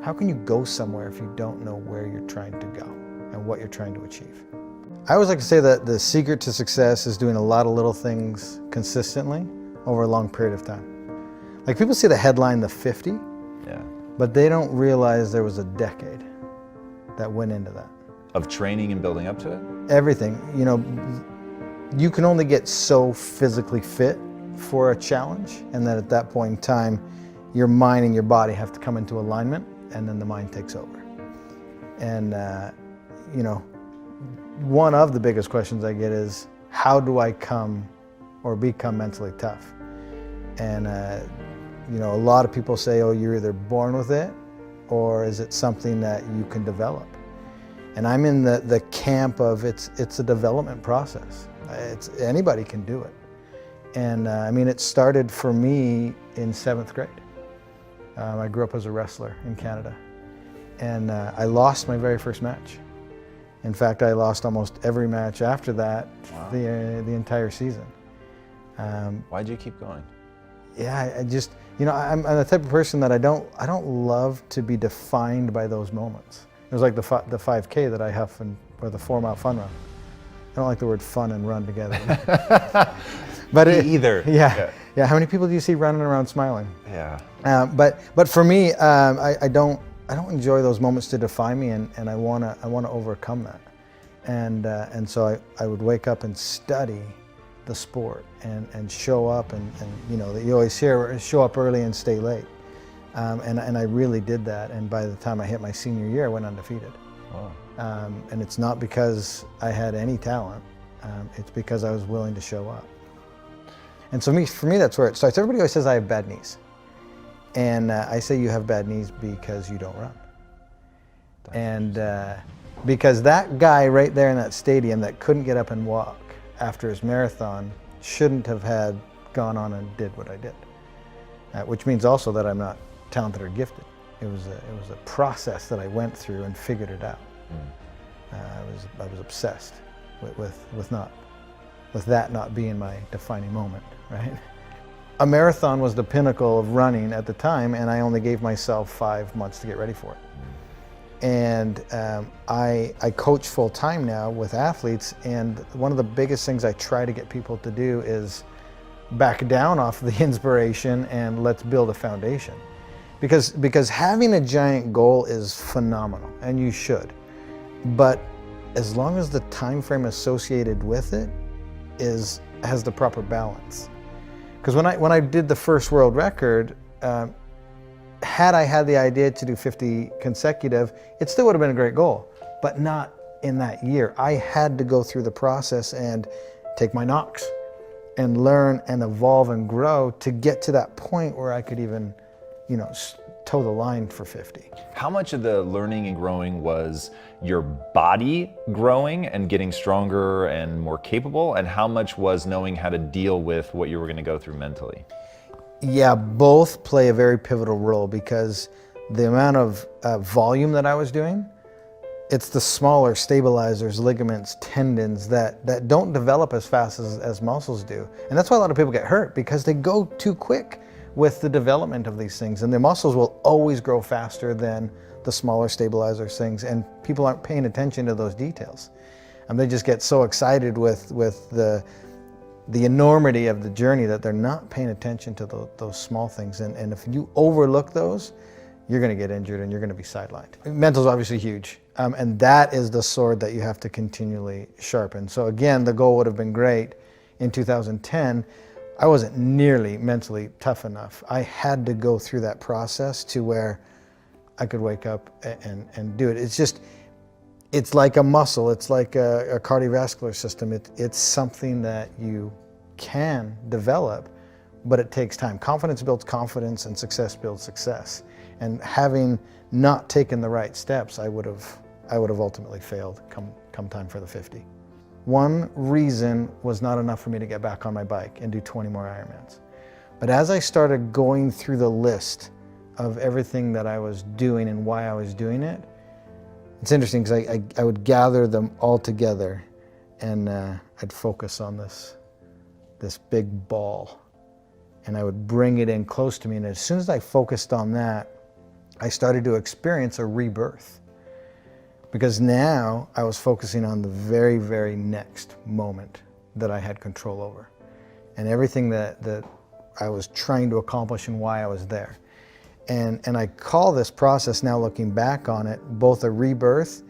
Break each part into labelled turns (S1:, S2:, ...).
S1: how can you go somewhere if you don't know where you're trying to go and what you're trying to achieve? I always like to say that the secret to success is doing a lot of little things consistently over a long period of time. Like, people see the headline, the 50, but they don't realize there was a decade that went into that.
S2: Of training and building up to it?
S1: Everything. You know, you can only get so physically fit for a challenge, and then at that point in time, your mind and your body have to come into alignment, and then the mind takes over. And, you know, one of the biggest questions I get is, how do I come or become mentally tough? And, you know, a lot of people say, oh, you're either born with it, or is it something that you can develop? And I'm in the camp of it's a development process. Anybody can do it. And I mean, it started for me in 7th grade. I grew up as a wrestler in Canada. And I lost my very first match. In fact, I lost almost every match after that, the entire season.
S2: Why'd you keep going?
S1: Yeah, I just, you know, I'm the type of person that I don't love to be defined by those moments. It was like the 5K that I huff, or the 4-mile fun run. I don't like the word fun and run together. But
S2: either.
S1: Yeah. How many people do you see running around smiling?
S2: Yeah.
S1: But for me, I don't enjoy those moments to define me, and I wanna overcome that. And so I would wake up and study the sport and show up, and you know, you always hear show up early and stay late. And I really did that, and by the time I hit my senior year, I went undefeated. Wow. And it's not because I had any talent, it's because I was willing to show up. And so for me, that's where it starts. Everybody always says I have bad knees. And I say you have bad knees because you don't run. And because that guy right there in that stadium that couldn't get up and walk after his marathon shouldn't have gone on and did what I did. Which means also that I'm not talented or gifted. It was a process that I went through and figured it out. I was obsessed with that not being my defining moment, right? A marathon was the pinnacle of running at the time, and I only gave myself 5 months to get ready for it. And I coach full time now with athletes, and one of the biggest things I try to get people to do is back down off the inspiration and let's build a foundation. Because having a giant goal is phenomenal, and you should. But as long as the time frame associated with it has the proper balance. Because when I did the first world record, had I had the idea to do 50 consecutive, it still would have been a great goal, but not in that year. I had to go through the process and take my knocks and learn and evolve and grow to get to that point where I could even, you know, toe the line for 50.
S2: How much of the learning and growing was your body growing and getting stronger and more capable, and how much was knowing how to deal with what you were going to go through mentally?
S1: Yeah, both play a very pivotal role, because the amount of volume that I was doing, it's the smaller stabilizers, ligaments, tendons that don't develop as fast as muscles do. And that's why a lot of people get hurt, because they go too quick with the development of these things, and the muscles will always grow faster than the smaller stabilizer things, and people aren't paying attention to those details. And they just get so excited with the enormity of the journey that they're not paying attention to those small things. And if you overlook those, you're gonna get injured and you're gonna be sidelined. Mental's obviously huge, and that is the sword that you have to continually sharpen. So again, the goal would have been great in 2010. I wasn't nearly mentally tough enough. I had to go through that process to where I could wake up and do it. It's like a muscle. It's like a cardiovascular system. It's something that you can develop, but it takes time. Confidence builds confidence, and success builds success. And having not taken the right steps, I would have ultimately failed come time for the 50. One reason was not enough for me to get back on my bike and do 20 more Ironmans. But as I started going through the list of everything that I was doing and why I was doing it, it's interesting because I would gather them all together, and I'd focus on this big ball, and I would bring it in close to me. And as soon as I focused on that, I started to experience a rebirth. Because now I was focusing on the very, very next moment that I had control over. And everything that I was trying to accomplish and why I was there. And I call this process, now looking back on it, both a rebirth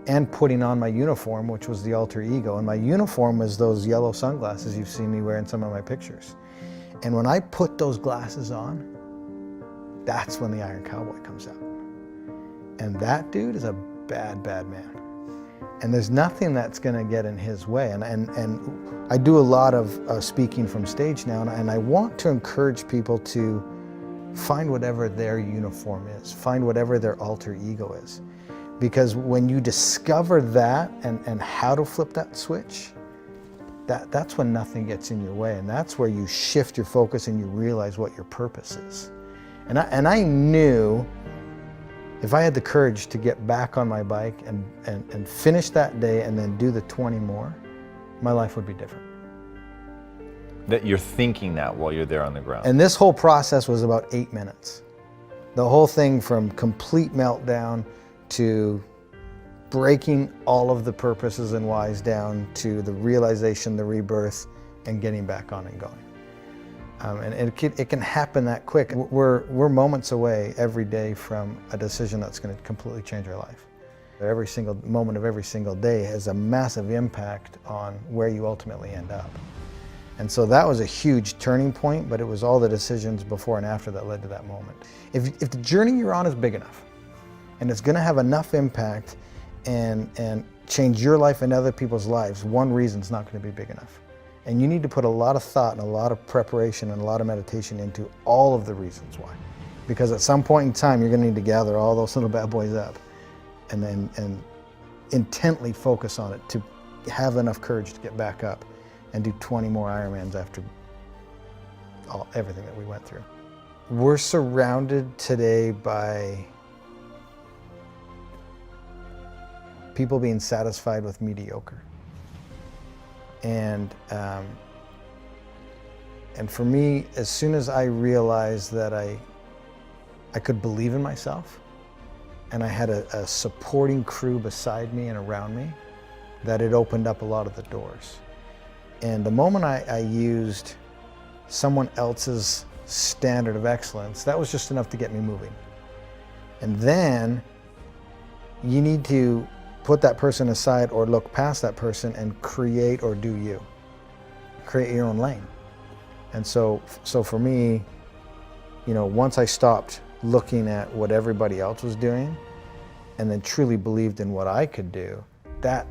S1: and putting on my uniform, which was the alter ego. And my uniform was those yellow sunglasses you've seen me wear in some of my pictures. And when I put those glasses on, that's when the Iron Cowboy comes out. And that dude is a bad, bad man. And there's nothing that's gonna get in his way. And I do a lot of speaking from stage now, and I want to encourage people to find whatever their uniform is, find whatever their alter ego is. Because when you discover that and how to flip that switch, that's when nothing gets in your way, and that's where you shift your focus and you realize what your purpose is. And I knew if I had the courage to get back on my bike and finish that day and then do the 20 more, my life would be different.
S2: That you're thinking that while you're there on the ground.
S1: And this whole process was about 8 minutes. The whole thing from complete meltdown to breaking all of the purposes and whys down to the realization, the rebirth, and getting back on and going. And it can happen that quick. We're moments away every day from a decision that's going to completely change our life. Every single moment of every single day has a massive impact on where you ultimately end up. And so that was a huge turning point, but it was all the decisions before and after that led to that moment. If the journey you're on is big enough, and it's going to have enough impact and change your life and other people's lives, one reason's not going to be big enough. And you need to put a lot of thought and a lot of preparation and a lot of meditation into all of the reasons why. Because at some point in time, you're going to need to gather all those little bad boys up and intently focus on it to have enough courage to get back up and do 20 more Ironmans after everything that we went through. We're surrounded today by people being satisfied with mediocre. And for me, as soon as I realized that I could believe in myself, and I had a supporting crew beside me and around me, that it opened up a lot of the doors. And the moment I used someone else's standard of excellence, that was just enough to get me moving. And then you need to put that person aside or look past that person and create or do you. Create your own lane. And so for me, you know, once I stopped looking at what everybody else was doing and then truly believed in what I could do, that,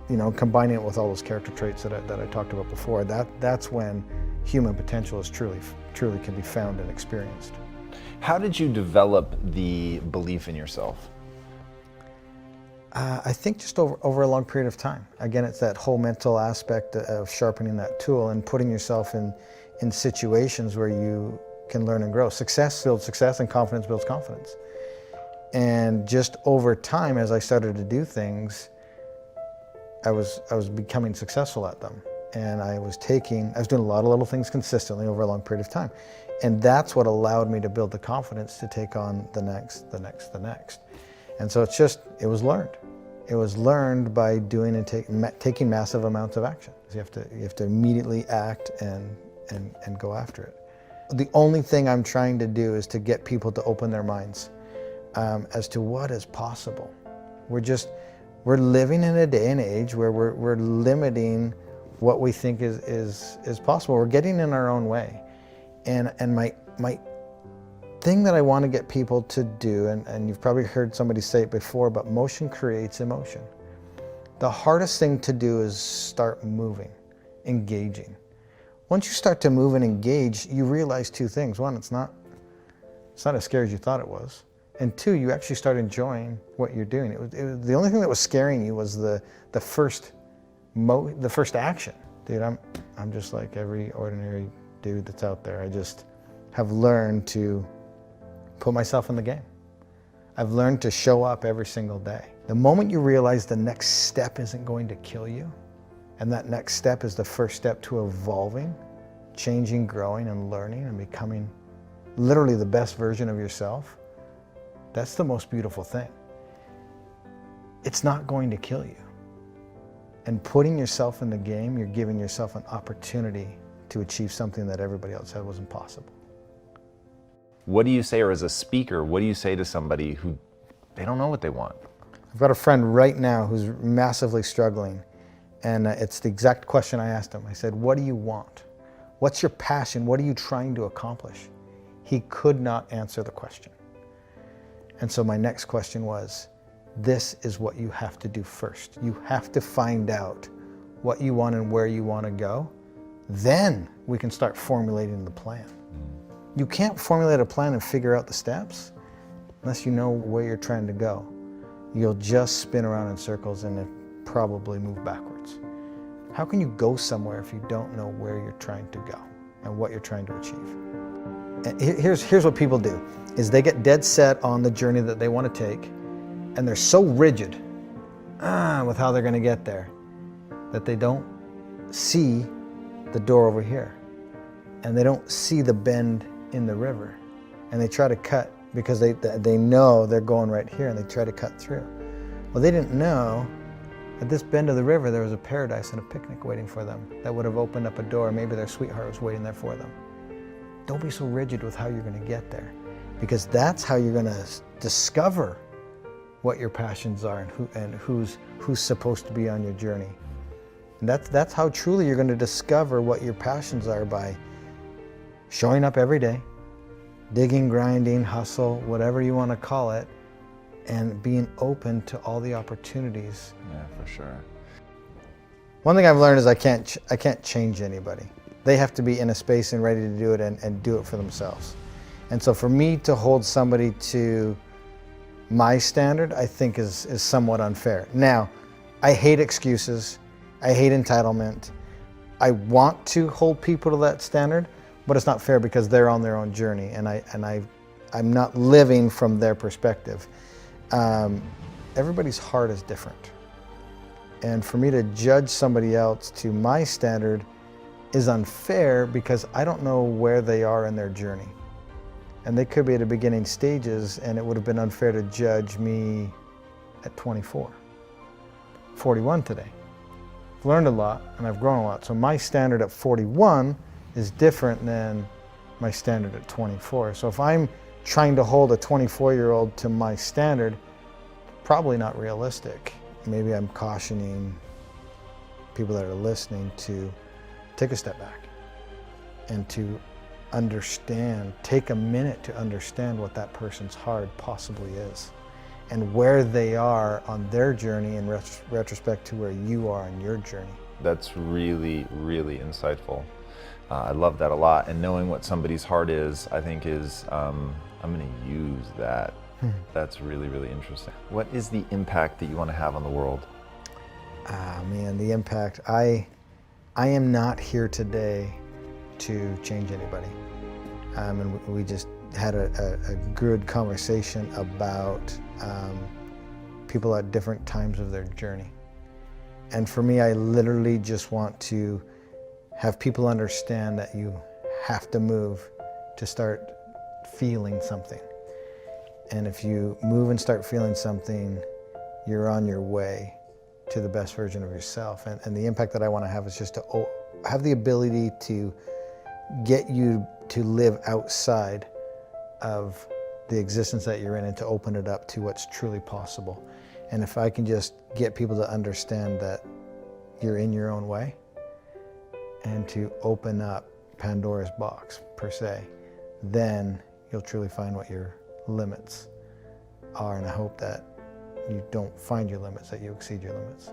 S1: you know, combining it with all those character traits that I talked about before, that's when human potential is truly can be found and experienced.
S2: How did you develop the belief in yourself?
S1: I think just over a long period of time. Again, it's that whole mental aspect of sharpening that tool and putting yourself in situations where you can learn and grow. Success builds success and confidence builds confidence. And just over time, as I started to do things, I was becoming successful at them. And I was doing a lot of little things consistently over a long period of time. And that's what allowed me to build the confidence to take on the next. And so it was learned. It was learned by doing and taking massive amounts of action. So you have to immediately act and go after it. The only thing I'm trying to do is to get people to open their minds as to what is possible. We're living in a day and age where we're limiting what we think is possible. We're getting in our own way. And my thing that I want to get people to do, and you've probably heard somebody say it before, but motion creates emotion. The hardest thing to do is start moving, engaging. Once you start to move and engage, you realize two things. One, it's not as scary as you thought it was. And two, you actually start enjoying what you're doing. It was the only thing that was scaring you was the first action. Dude, I'm just like every ordinary dude that's out there. I just have learned to put myself in the game. I've learned to show up every single day. The moment you realize the next step isn't going to kill you, and that next step is the first step to evolving, changing, growing, and learning, and becoming literally the best version of yourself, That's the most beautiful thing. It's not going to kill you. And putting yourself in the game, you're giving yourself an opportunity to achieve something that everybody else said was impossible.
S2: What do you say, or as a speaker, what do you say to somebody who they don't know what they want?
S1: I've got a friend right now who's massively struggling, and it's the exact question I asked him. I said, what do you want? What's your passion? What are you trying to accomplish? He could not answer the question. And so my next question was, this is what you have to do first. You have to find out what you want and where you want to go. Then we can start formulating the plan. You can't formulate a plan and figure out the steps unless you know where you're trying to go. You'll just spin around in circles and probably move backwards. How can you go somewhere if you don't know where you're trying to go and what you're trying to achieve? And here's what people do, is they get dead set on the journey that they want to take, and they're so rigid with how they're going to get there that they don't see the door over here, and they don't see the bend in the river, and they try to cut because they know they're going right here, and they try to cut through. Well, they didn't know at this bend of the river there was a paradise and a picnic waiting for them that would have opened up a door. Maybe their sweetheart was waiting there for them. Don't be so rigid with how you're going to get there, because that's how you're going to discover what your passions are and who's supposed to be on your journey. And that's how truly you're going to discover what your passions are, by showing up every day, digging, grinding, hustle, whatever you want to call it, and being open to all the opportunities.
S2: Yeah, for sure.
S1: One thing I've learned is I can't change anybody. They have to be in a space and ready to do it and do it for themselves. And so for me to hold somebody to my standard, I think is somewhat unfair. Now, I hate excuses. I hate entitlement. I want to hold people to that standard, but it's not fair because they're on their own journey, and I'm not living from their perspective. Everybody's heart is different. And for me to judge somebody else to my standard is unfair because I don't know where they are in their journey. And they could be at the beginning stages, and it would have been unfair to judge me at 24. 41 today. I've learned a lot and I've grown a lot. So my standard at 41 is different than my standard at 24. So if I'm trying to hold a 24-year-old to my standard, probably not realistic. Maybe I'm cautioning people that are listening to take a step back and to understand, take a minute to understand what that person's heart possibly is and where they are on their journey in retrospect to where you are on your journey.
S2: That's really, really insightful. I love that a lot. And knowing what somebody's heart is, I think is, I'm going to use that. That's really, really interesting. What is the impact that you want to have on the world?
S1: Man, the impact. I am not here today to change anybody. And we just had a good conversation about people at different times of their journey. And for me, I literally just want to have people understand that you have to move to start feeling something. And if you move and start feeling something, you're on your way to the best version of yourself. And the impact that I want to have is just to have the ability to get you to live outside of the existence that you're in and to open it up to what's truly possible. And if I can just get people to understand that you're in your own way and to open up Pandora's box, per se, then you'll truly find what your limits are. And I hope that you don't find your limits, that you exceed your limits.